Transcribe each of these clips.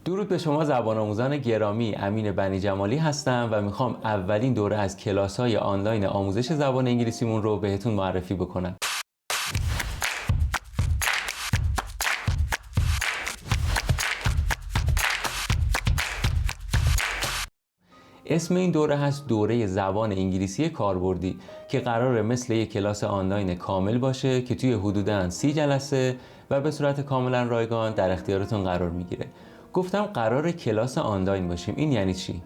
درود به شما زبان آموزان گرامی. امین بنی جمالی هستم و میخوام اولین دوره از کلاس‌های آنلاین آموزش زبان انگلیسیمون رو بهتون معرفی بکنم. اسم این دوره هست دوره زبان انگلیسی کاربردی که قراره مثل یک کلاس آنلاین کامل باشه که توی حدوداً 30 جلسه و به صورت کاملا رایگان در اختیارتون قرار میگیره. گفتم قراره کلاس آنلاین باشیم، این یعنی چی؟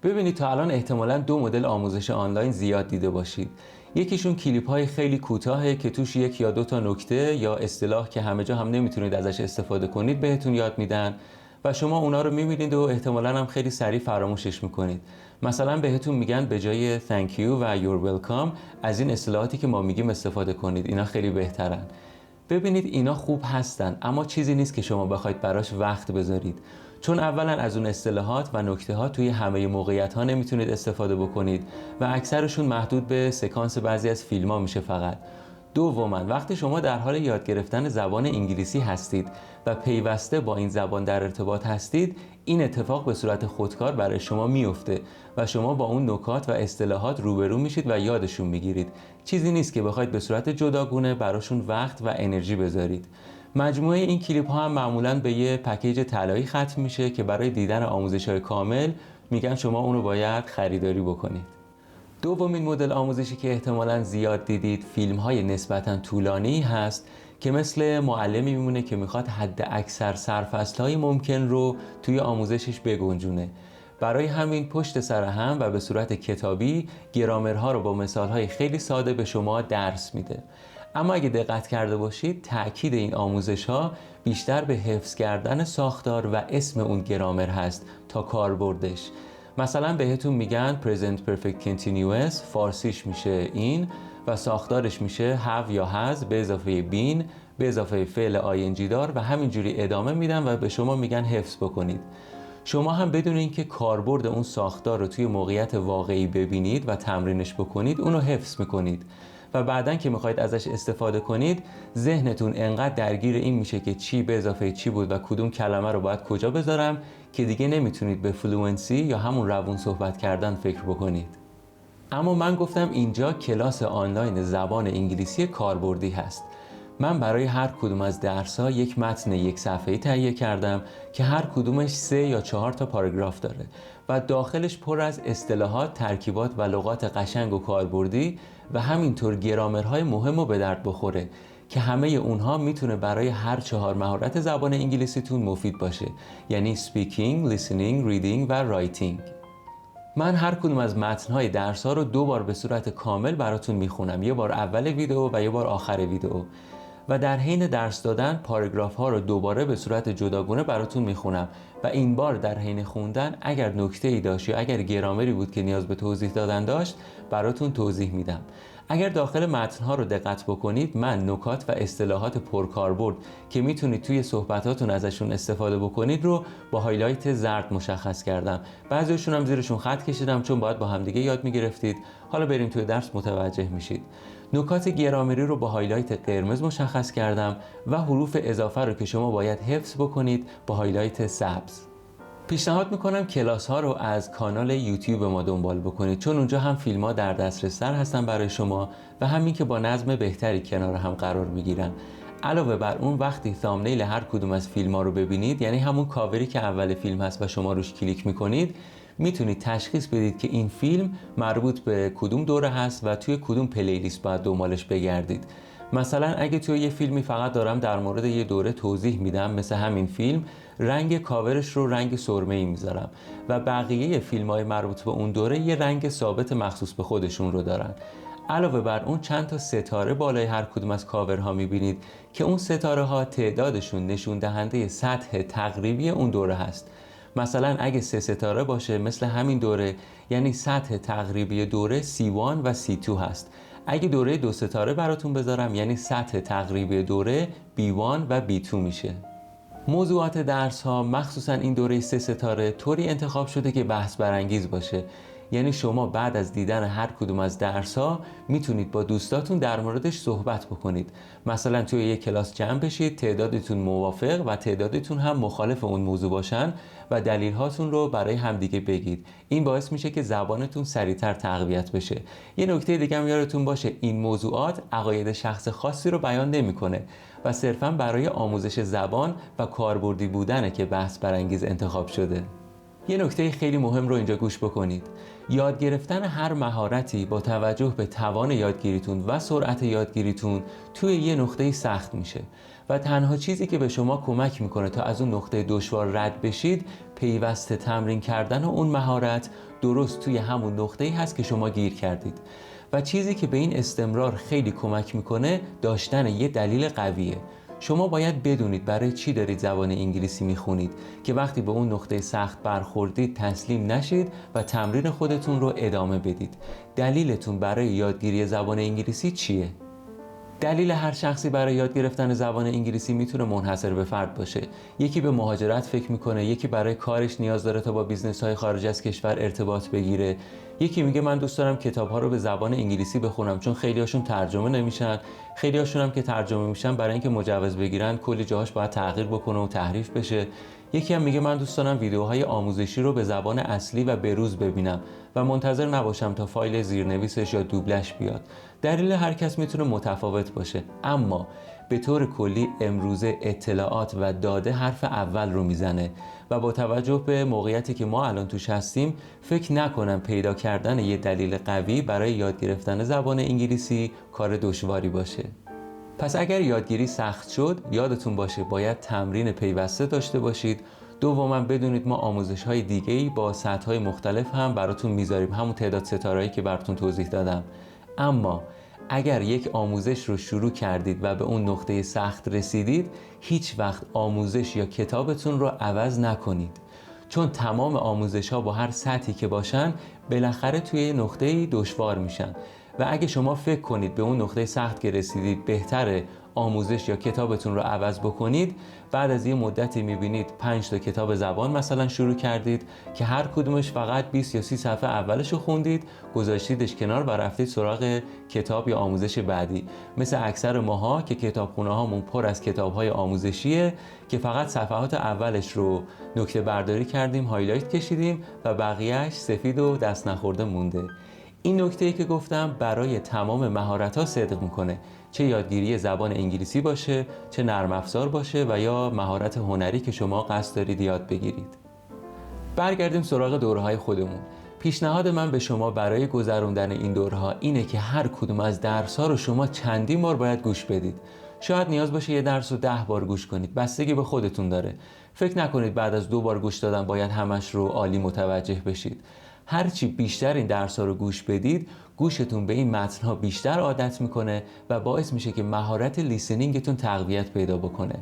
ببینید تا الان احتمالاً دو مدل آموزش آنلاین زیاد دیده باشید. یکیشون کلیپ های خیلی کوتاهه که توش یک یا دو تا نکته یا اصطلاح که همه جا هم نمیتونید ازش استفاده کنید بهتون یاد میدن و شما اونا رو میبینید و احتمالاً هم خیلی سریع فراموشش میکنید. مثلا بهتون میگن به جای thank you و you're welcome از این اصطلاحاتی که ما میگیم استفاده کنید، اینا خیلی بهترن. ببینید اینا خوب هستن اما چیزی نیست که شما بخواید براش وقت بذارید، چون اولا از اون اصطلاحات و نکته ها توی همه موقعیت ها نمیتونید استفاده بکنید و اکثرشون محدود به سکانس بعضی از فیلم ها میشه فقط. دوما وقتی شما در حال یاد گرفتن زبان انگلیسی هستید و پیوسته با این زبان در ارتباط هستید، این اتفاق به صورت خودکار برای شما میفته و شما با اون نکات و اصطلاحات روبرو میشید و یادشون میگیرید. چیزی نیست که بخواید به صورت جداگونه براشون وقت و انرژی بذارید. مجموعه این کلیپ ها هم معمولاً به یه پکیج طلایی ختم میشه که برای دیدن آموزش‌های کامل میگن شما اونو باید خریداری بکنید. دومین مدل آموزشی که احتمالاً زیاد دیدید فیلم‌های نسبتاً طولانی هست که مثل معلمی میمونه که میخواد حد اکثر سرفصل‌های ممکن رو توی آموزشش بگنجونه. برای همین پشت سر هم و به صورت کتابی گرامرها رو با مثال‌های خیلی ساده به شما درس میده. اما اگه دقت کرده باشید تأکید این آموزش‌ها بیشتر به حفظ کردن ساختار و اسم اون گرامر هست تا کاربردش. مثلا بهتون میگن present perfect continuous، فارسیش میشه این و ساختارش میشه have یا has به اضافه been به اضافه فعل ing دار و همینجوری ادامه میدن و به شما میگن حفظ بکنید. شما هم بدون اینکه کاربرد اون ساختار رو توی موقعیت واقعی ببینید و تمرینش بکنید اونو حفظ میکنید و بعدن که میخواید ازش استفاده کنید ذهنتون انقدر درگیر این میشه که چی به اضافه چی بود و کدوم کلمه رو باید کجا بذارم که دیگه نمیتونید به فلوئنسی یا همون روون صحبت کردن فکر بکنید. اما من گفتم اینجا کلاس آنلاین زبان انگلیسی کاربردی هست. من برای هر کدوم از درس‌ها یک متن یک صفحه‌ای تهیه کردم که هر کدومش 3 یا 4 تا پاراگراف داره و داخلش پر از اصطلاحات، ترکیبات و لغات قشنگ و کاربردی و همینطور گرامرهای مهم و به درد بخوره که همه اونها میتونه برای هر 4 مهارت زبان انگلیسیتون مفید باشه، یعنی speaking، listening، reading و writing. من هر کدوم از متن‌های درس‌ها رو 2 بار به صورت کامل براتون میخونم، یه بار اول ویدیو و یه بار آخر ویدیو و در حین درس دادن پاراگراف ها رو دوباره به صورت جداگونه براتون میخونم و این بار در حین خوندن اگر نکته‌ای داشت یا اگر گرامری بود که نیاز به توضیح دادن داشت براتون توضیح میدم. اگر داخل متن‌ها رو دقت بکنید من نکات و اصطلاحات پرکاربرد که میتونید توی صحبتاتون ازشون استفاده بکنید رو با هایلایت زرد مشخص کردم. بعضیشون هم زیرشون خط کشیدم چون باید با همدیگه یاد میگرفتید. حالا بریم توی درس متوجه میشید. نکات گرامری رو با هایلایت قرمز مشخص کردم و حروف اضافه رو که شما باید حفظ بکنید با هایلایت سبز. پیشنهاد میکنم کلاس ها رو از کانال یوتیوب ما دنبال بکنید چون اونجا هم فیلم ها در دسترس تر هستن برای شما و همین که با نظم بهتری کنار هم قرار میگیرن. علاوه بر اون وقتی ثامنیل هر کدوم از فیلم ها رو ببینید، یعنی همون کاوری که اول فیلم هست و شما روش کلیک میکنید، میتونید تشخیص بدید که این فیلم مربوط به کدوم دوره هست و توی کدوم پلیلیست باید دنبالش بگردید. مثلا اگه توی یه فیلمی فقط دارم در مورد یه دوره توضیح میدم مثل همین فیلم، رنگ کاورش رو رنگ سرمه‌ای میذارم و بقیه فیلم‌های مربوط به اون دوره یه رنگ ثابت مخصوص به خودشون رو دارن. علاوه بر اون چند تا ستاره بالای هر کدوم از کاورها میبینید که اون ستاره ها تعدادشون نشون دهنده سطح تقریبی اون دوره هست. مثلا اگه 3 ستاره باشه مثل همین دوره یعنی سطح تقریبی دوره C1 و C2 هست. اگه دوره 2 ستاره براتون بذارم یعنی سطح تقریبی دوره B1 و B2 میشه. موضوعات درس ها مخصوصا این دوره 3 ستاره طوری انتخاب شده که بحث برانگیز باشه، یعنی شما بعد از دیدن هر کدوم از درس‌ها میتونید با دوستاتون در موردش صحبت بکنید. مثلا توی یک کلاس جمع بشید، تعدادتون موافق و تعدادتون هم مخالف اون موضوع باشن و دلیل هاتون رو برای همدیگه بگید. این باعث میشه که زبانتون سریعتر تقویت بشه. یه نکته دیگه هم یادتون باشه، این موضوعات عقاید شخص خاصی رو بیان نمیکنه و صرفاً برای آموزش زبان و کاربردی بودنه که بحث برانگیز انتخاب شده. یه نکته خیلی مهم رو اینجا گوش بکنید. یاد گرفتن هر مهارتی با توجه به توان یادگیریتون و سرعت یادگیریتون توی یه نقطه سخت میشه و تنها چیزی که به شما کمک میکنه تا از اون نقطه دشوار رد بشید پیوسته تمرین کردن اون مهارت درست توی همون نقطه‌ای هست که شما گیر کردید و چیزی که به این استمرار خیلی کمک میکنه داشتن یه دلیل قویه. شما باید بدونید برای چی دارید زبان انگلیسی میخونید که وقتی به اون نقطه سخت برخوردید تسلیم نشید و تمرین خودتون رو ادامه بدید. دلیلتون برای یادگیری زبان انگلیسی چیه؟ دلیل هر شخصی برای یاد گرفتن زبان انگلیسی میتونه منحصر به فرد باشه. یکی به مهاجرت فکر میکنه، یکی برای کارش نیاز داره تا با بیزنس‌های خارج از کشور ارتباط بگیره، یکی میگه من دوست دارم کتاب‌ها رو به زبان انگلیسی بخونم چون خیلی‌هاشون ترجمه نمیشن، خیلی‌هاشون هم که ترجمه میشن برای اینکه مجوز بگیرن کلی جاهاش باید تغییر بکنه و تحریف بشه. یکی هم میگه من دوست دارم ویدیوهای آموزشی رو به زبان اصلی و بروز ببینم و منتظر نباشم تا فایل زیرنویسش یا دوبلش بیاد. دلیل هر کس میتونه متفاوت باشه، اما به طور کلی امروزه اطلاعات و داده حرف اول رو میزنه و با توجه به موقعیتی که ما الان توش هستیم فکر نکنم پیدا کردن یه دلیل قوی برای یاد گرفتن زبان انگلیسی کار دشواری باشه. پس اگر یادگیری سخت شد یادتون باشه باید تمرین پیوسته داشته باشید. دوما بدونید ما آموزش‌های دیگه‌ای با سطح‌های مختلف هم براتون میذاریم، همون تعداد ستارهایی که براتون توضیح دادم. اما اگر یک آموزش رو شروع کردید و به اون نقطه سخت رسیدید هیچ وقت آموزش یا کتابتون رو عوض نکنید، چون تمام آموزش‌ها با هر سطحی که باشن بالاخره توی نقطه دشوار میشن و اگه شما فکر کنید به اون نقطه سخت که رسیدید بهتره آموزش یا کتابتون رو عوض بکنید، بعد از یه مدتی میبینید 5 تا کتاب زبان مثلا شروع کردید که هر کدومش فقط 20 یا 30 صفحه اولش رو خوندید، گذاشتیدش کنار و رفتید سراغ کتاب یا آموزش بعدی. مثل اکثر ماها که کتابخونه هامون پر از کتاب‌های آموزشیه که فقط صفحات اولش رو نکته برداری کردیم، هایلایت کشیدیم و بقیه‌اش سفید و دست نخورده مونده. این نکته‌ای که گفتم برای تمام مهارت‌ها صدق میکنه، چه یادگیری زبان انگلیسی باشه، چه نرم افزار باشه و یا مهارت هنری که شما قصد دارید یاد بگیرید. برگردیم سراغ دوره‌های خودمون. پیشنهاد من به شما برای گذروندن این دوره‌ها اینه که هر کدوم از درس‌ها رو شما چندین بار باید گوش بدید. شاید نیاز باشه یه درس رو 10 بار گوش کنید، بستگی به خودتون داره. فکر نکنید بعد از 2 بار گوش دادن باید همش رو عالی متوجه بشید. هرچی بیشتر این درس‌ها رو گوش بدید، گوشتون به این متن‌ها بیشتر عادت میکنه و باعث میشه که مهارت لیسنینگتون تقویت پیدا بکنه.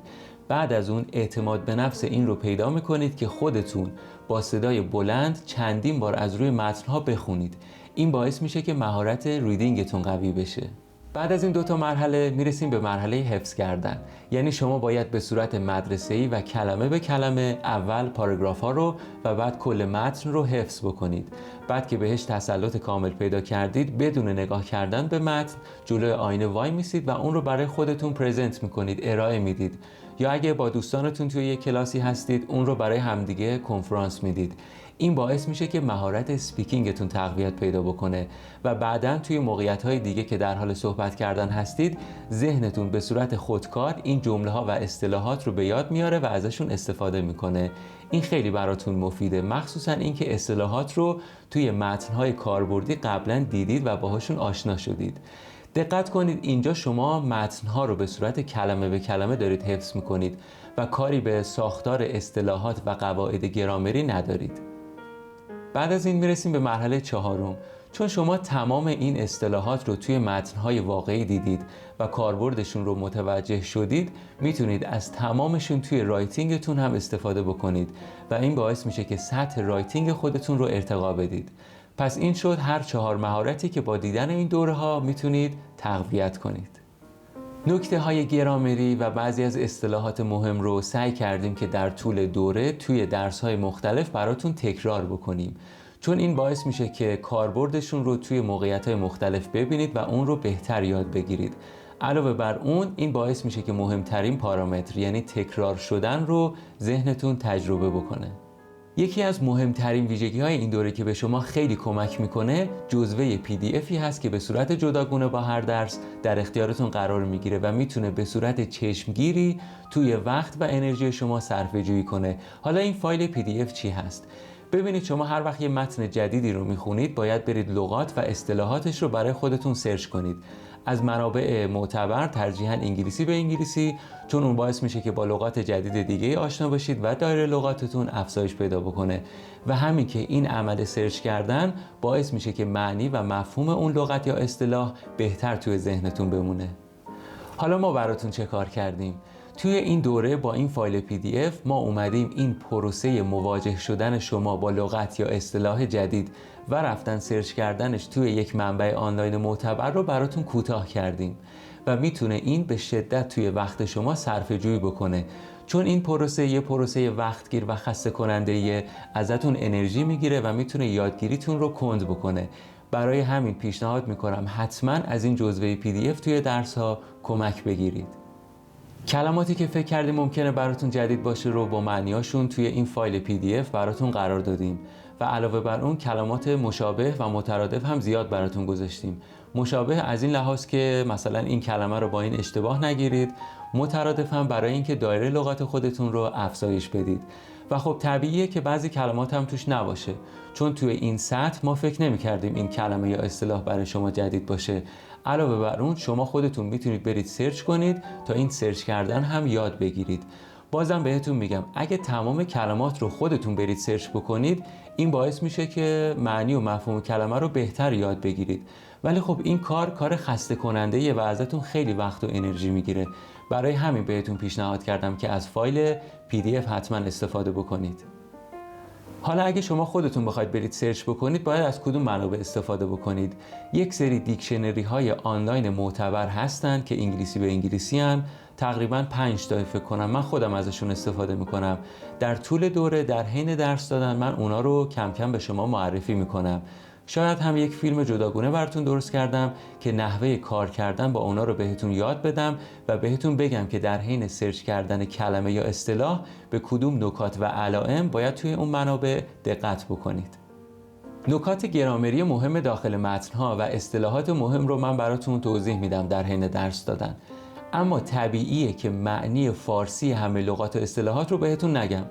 بعد از اون اعتماد به نفس این رو پیدا میکنید که خودتون با صدای بلند چندین بار از روی متن‌ها بخونید. این باعث میشه که مهارت ریدینگتون قوی بشه. بعد از این 2 تا مرحله میرسیم به مرحله حفظ کردن. یعنی شما باید به صورت مدرسه‌ای و کلمه به کلمه اول پاراگراف‌ها رو و بعد کل متن رو حفظ بکنید. بعد که بهش تسلط کامل پیدا کردید بدون نگاه کردن به متن جلوی آینه وای میسید و اون رو برای خودتون پرزنت میکنید، ارائه میدید. یا اگه با دوستانتون توی یک کلاسی هستید اون رو برای همدیگه کنفرانس میدید. این باعث میشه که مهارت اسپیکینگتون تقویت پیدا بکنه و بعداً توی موقعیت‌های دیگه که در حال صحبت کردن هستید ذهنتون به صورت خودکار این جمله‌ها و اصطلاحات رو به یاد میاره و ازشون استفاده میکنه. این خیلی براتون مفیده، مخصوصاً اینکه اصطلاحات رو توی متن‌های کاربردی قبلا دیدید و باهاشون آشنا شدید. دقت کنید اینجا شما متن‌ها رو به صورت کلمه به کلمه دارید حفظ میکنید و کاری به ساختار اصطلاحات و قواعد گرامری ندارید. بعد از این میرسیم به مرحله 4. چون شما تمام این اصطلاحات رو توی متن‌های واقعی دیدید و کاربردشون رو متوجه شدید، میتونید از تمامشون توی رایتینگتون هم استفاده بکنید و این باعث میشه که سطح رایتینگ خودتون رو ارتقا بدید. پس این شد هر 4 مهارتی که با دیدن این دوره‌ها میتونید تقویت کنید. نکته‌های گرامری و بعضی از اصطلاحات مهم رو سعی کردیم که در طول دوره توی درس‌های مختلف براتون تکرار بکنیم، چون این باعث میشه که کاربردشون رو توی موقعیت‌های مختلف ببینید و اون رو بهتر یاد بگیرید. علاوه بر اون این باعث میشه که مهمترین پارامتر یعنی تکرار شدن رو ذهنتون تجربه بکنه. یکی از مهمترین ویژگی‌های این دوره که به شما خیلی کمک میکنه جزوه PDFی هست که به صورت جداگونه با هر درس در اختیارتون قرار میگیره و میتونه به صورت چشمگیری توی وقت و انرژی شما صرفه‌جویی کنه. حالا این فایل PDF چی هست؟ ببینید شما هر وقت یه متن جدیدی رو میخونید باید برید لغات و اصطلاحاتش رو برای خودتون سرچ کنید. از منابع معتبر ترجیحاً انگلیسی به انگلیسی، چون اون باعث میشه که با لغات جدید دیگه آشنا باشید و دایره لغاتتون افزایش پیدا بکنه و همین که این عمل سرچ کردن باعث میشه که معنی و مفهوم اون لغت یا اصطلاح بهتر توی ذهنتون بمونه. حالا ما براتون چه کار کردیم؟ توی این دوره با این فایل PDF ما اومدیم این پروسه مواجه شدن شما با لغت یا اصطلاح جدید و رفتن سرچ کردنش توی یک منبع آنلاین معتبر رو براتون کوتاه کردیم و میتونه این به شدت توی وقت شما صرفه‌جویی بکنه، چون این پروسه یه پروسه وقتگیر و خسته کننده ازتون انرژی میگیره و میتونه یادگیریتون رو کند بکنه. برای همین پیشنهاد میکنم حتما از این جزوه PDF توی درس ها کمک بگیرید. کلماتی که فکر کردیم ممکنه براتون جدید باشه رو با معنیاشون توی این فایل PDF براتون قرار دادیم و علاوه بر اون کلمات مشابه و مترادف هم زیاد براتون گذاشتیم. مشابه از این لحاظ که مثلا این کلمه رو با این اشتباه نگیرید، مترادف هم برای اینکه دایره لغات خودتون رو افزایش بدید. و خب طبیعیه که بعضی کلمات هم توش نباشه، چون توی این سطح ما فکر نمی کردیم این کلمه یا اصطلاح برای شما جدید باشه. علاوه بر اون شما خودتون میتونید برید سرچ کنید تا این سرچ کردن هم یاد بگیرید. بازم بهتون میگم اگه تمام کلمات رو خودتون برید سرچ بکنید این باعث میشه که معنی و مفهوم کلمه رو بهتر یاد بگیرید، ولی خب این کار خسته کننده و ازتون خیلی وقت و انرژی میگیره. برای همین بهتون پیشنهاد کردم که از فایل PDF حتما استفاده بکنید. حالا اگه شما خودتون بخواید برید سرچ بکنید باید از کدوم منابع استفاده بکنید؟ یک سری دیکشنری های آنلاین معتبر هستن که انگلیسی به انگلیسی هن، تقریبا 5 تا فکر کنم، من خودم ازشون استفاده میکنم. در طول دوره در حین درس دادن من اونا رو کم کم به شما معرفی میکنم. شاید هم یک فیلم جداگونه براتون درست کردم که نحوه کار کردن با اونا رو بهتون یاد بدم و بهتون بگم که در حین سرچ کردن کلمه یا اصطلاح به کدوم نکات و علائم باید توی اون منابع دقت بکنید. نکات گرامری مهم داخل متن‌ها و اصطلاحات مهم رو من براتون توضیح میدم در حین درس دادن، اما طبیعیه که معنی فارسی همه لغات و اصطلاحات رو بهتون نگم،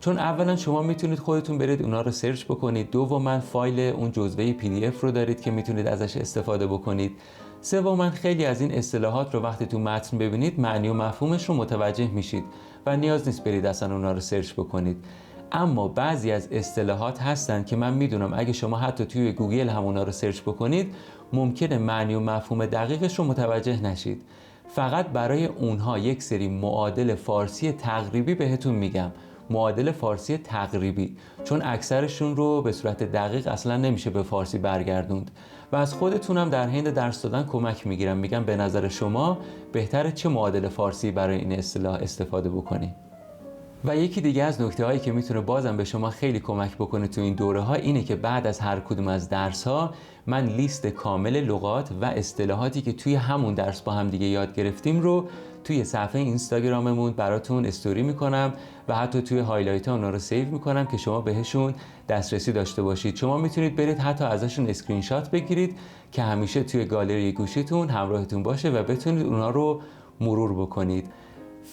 چون اولا شما میتونید خودتون برید اونا رو سرچ بکنید، دوما فایل اون جزوه PDF رو دارید که میتونید ازش استفاده بکنید، سوما خیلی از این اصطلاحات رو وقتی تو متن ببینید معنی و مفهومش رو متوجه میشید و نیاز نیست برید اصلا اونا رو سرچ بکنید. اما بعضی از اصطلاحات هستن که من میدونم اگه شما حتی توی گوگل هم اونا رو سرچ بکنید ممکنه معنی و مفهوم دقیقش رو متوجه نشید. فقط برای اونها یک سری معادل فارسی تقریبی بهتون میگم، معادل فارسی تقریبی، چون اکثرشون رو به صورت دقیق اصلا نمیشه به فارسی برگردوند و از خودتونم در حین درس دادن کمک میگیرم، میگم به نظر شما بهتره چه معادل فارسی برای این اصطلاح استفاده بکنید. و یکی دیگه از نکته هایی که میتونه بازم به شما خیلی کمک بکنه تو این دوره ها اینه که بعد از هر کدوم از درس ها من لیست کامل لغات و اصطلاحاتی که توی همون درس با هم دیگه یاد گرفتیم رو توی صفحه اینستاگراممون براتون استوری میکنم و حتی توی هایلایت ها اونا رو سیو میکنم که شما بهشون دسترسی داشته باشید. شما میتونید برید حتی ازشون اسکرین شات بگیرید که همیشه توی گالری گوشیتون همراهتون باشه و بتونید اونا رو مرور بکنید.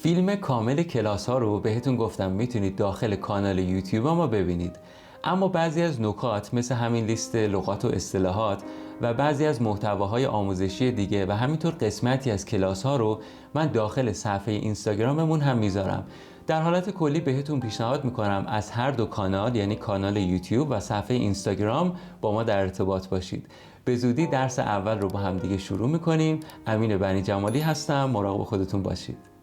فیلم کامل کلاس ها رو بهتون گفتم میتونید داخل کانال یوتیوب ما ببینید، اما بعضی از نکات مثل همین لیست لغات و اصطلاحات و بعضی از محتواهای آموزشی دیگه و همینطور قسمتی از کلاس ها رو من داخل صفحه اینستاگراممون هم میذارم. در حالت کلی بهتون پیشنهاد میکنم از هر دو کانال، یعنی کانال یوتیوب و صفحه اینستاگرام، با ما در ارتباط باشید. به زودی درس اول رو با هم دیگه شروع میکنیم. امین بنی جمالی هستم، مراقب خودتون باشید.